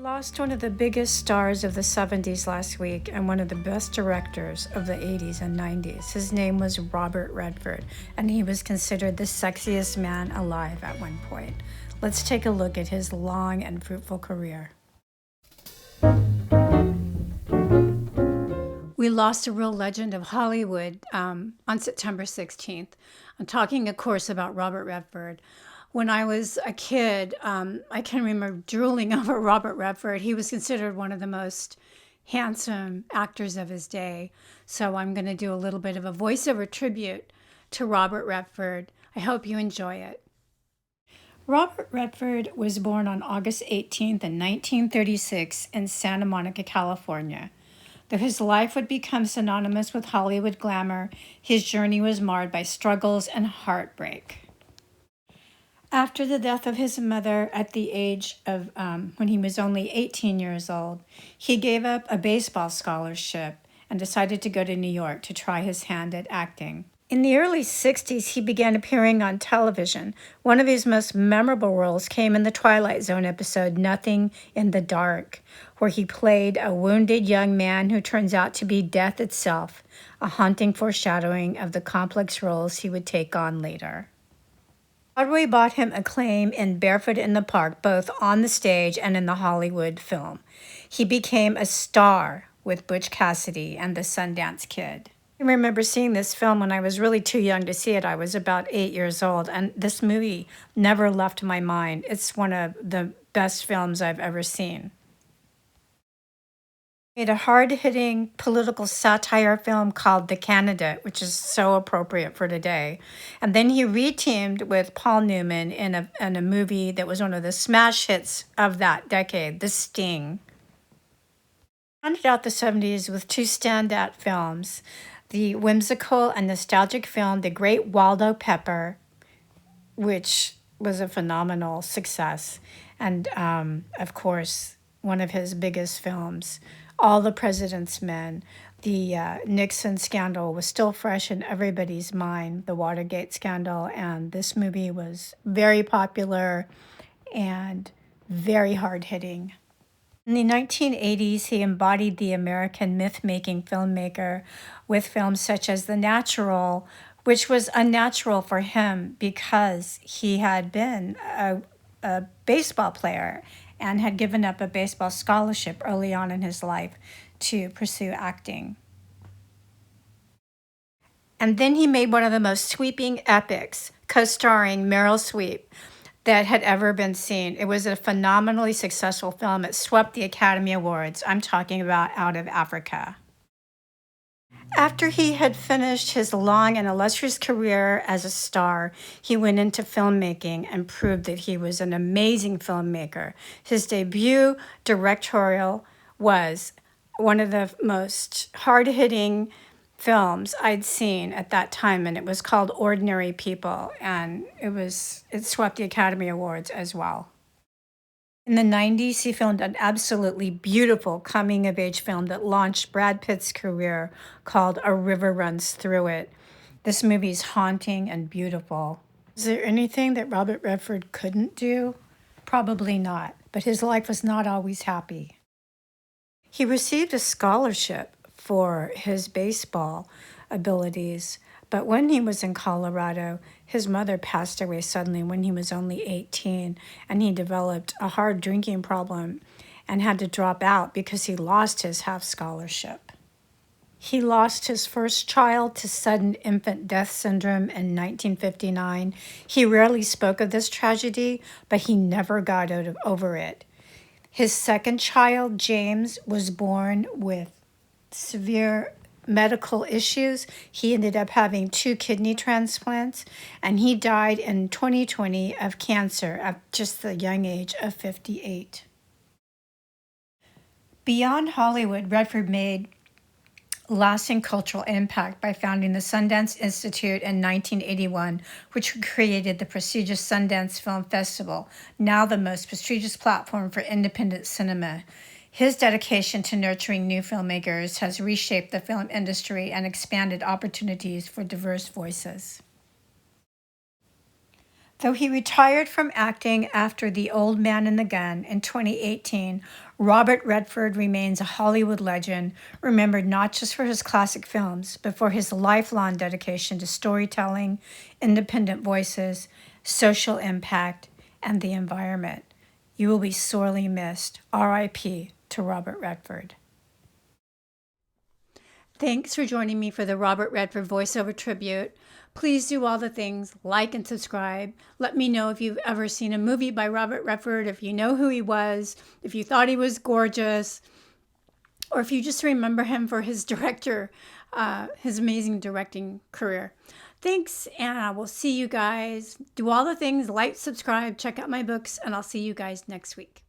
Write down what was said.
Lost one of the biggest stars of the 70s last week and one of the best directors of the 80s and 90s. His name was Robert Redford, and he was considered the sexiest man alive at one point. Let's take a look at his long and fruitful career. We lost a real legend of Hollywood on September 16th. I'm talking, of course, about Robert Redford. When I was a kid, I can remember drooling over Robert Redford. He was considered one of the most handsome actors of his day. So I'm going to do a little bit of a voiceover tribute to Robert Redford. I hope you enjoy it. Robert Redford was born on August 18th in 1936 in Santa Monica, California. Though his life would become synonymous with Hollywood glamour, his journey was marred by struggles and heartbreak. After the death of his mother at the age of, when he was only 18 years old, he gave up a baseball scholarship and decided to go to New York to try his hand at acting. In the early 60s, he began appearing on television. One of his most memorable roles came in the Twilight Zone episode Nothing in the Dark, where he played a wounded young man who turns out to be death itself, a haunting foreshadowing of the complex roles he would take on later. Broadway brought him acclaim in Barefoot in the Park, both on the stage and in the Hollywood film. He became a star with Butch Cassidy and the Sundance Kid. I remember seeing this film when I was really too young to see it. I was about 8 years old, and this movie never left my mind. It's one of the best films I've ever seen. He made a hard-hitting political satire film called The Candidate, which is so appropriate for today. And then he re-teamed with Paul Newman in a movie that was one of the smash hits of that decade, The Sting. He rounded out the 70s with two standout films, the whimsical and nostalgic film The Great Waldo Pepper, which was a phenomenal success, and of course, one of his biggest films, All the President's Men. The Nixon scandal was still fresh in everybody's mind, the Watergate scandal, and this movie was very popular and very hard-hitting. In the 1980s, he embodied the American myth-making filmmaker with films such as The Natural, which was unnatural for him because he had been a baseball player and had given up a baseball scholarship early on in his life to pursue acting. And then he made one of the most sweeping epics, co-starring Meryl Streep, that had ever been seen. It was a phenomenally successful film. It swept the Academy Awards. I'm talking about Out of Africa. After he had finished his long and illustrious career as a star, he went into filmmaking and proved that he was an amazing filmmaker. His debut, Directorial, was one of the most hard-hitting films I'd seen at that time, and it was called Ordinary People, and it swept the Academy Awards as well. In the 90s, he filmed an absolutely beautiful coming-of-age film that launched Brad Pitt's career called A River Runs Through It. This movie is haunting and beautiful. Is there anything that Robert Redford couldn't do? Probably not, but his life was not always happy. He received a scholarship for his baseball abilities, but when he was in Colorado, his mother passed away suddenly when he was only 18, and he developed a hard drinking problem and had to drop out because he lost his half scholarship. He lost his first child to sudden infant death syndrome in 1959. He rarely spoke of this tragedy, but he never got over it. His second child, James, was born with severe medical issues. He ended up having 2 kidney transplants, and he died in 2020 of cancer at just the young age of 58. Beyond Hollywood, Redford made lasting cultural impact by founding the Sundance Institute in 1981, which created the prestigious Sundance Film Festival, now the most prestigious platform for independent cinema. His dedication to nurturing new filmmakers has reshaped the film industry and expanded opportunities for diverse voices. Though he retired from acting after The Old Man and the Gun in 2018, Robert Redford remains a Hollywood legend, remembered not just for his classic films, but for his lifelong dedication to storytelling, independent voices, social impact, and the environment. You will be sorely missed. R.I.P. to Robert Redford. Thanks for joining me for the Robert Redford voiceover tribute. Please do all the things, like and subscribe. Let me know if you've ever seen a movie by Robert Redford, if you know who he was, if you thought he was gorgeous, or if you just remember him for his his amazing directing career. Thanks, and I will see you guys. Do all the things, like, subscribe, check out my books, and I'll see you guys next week.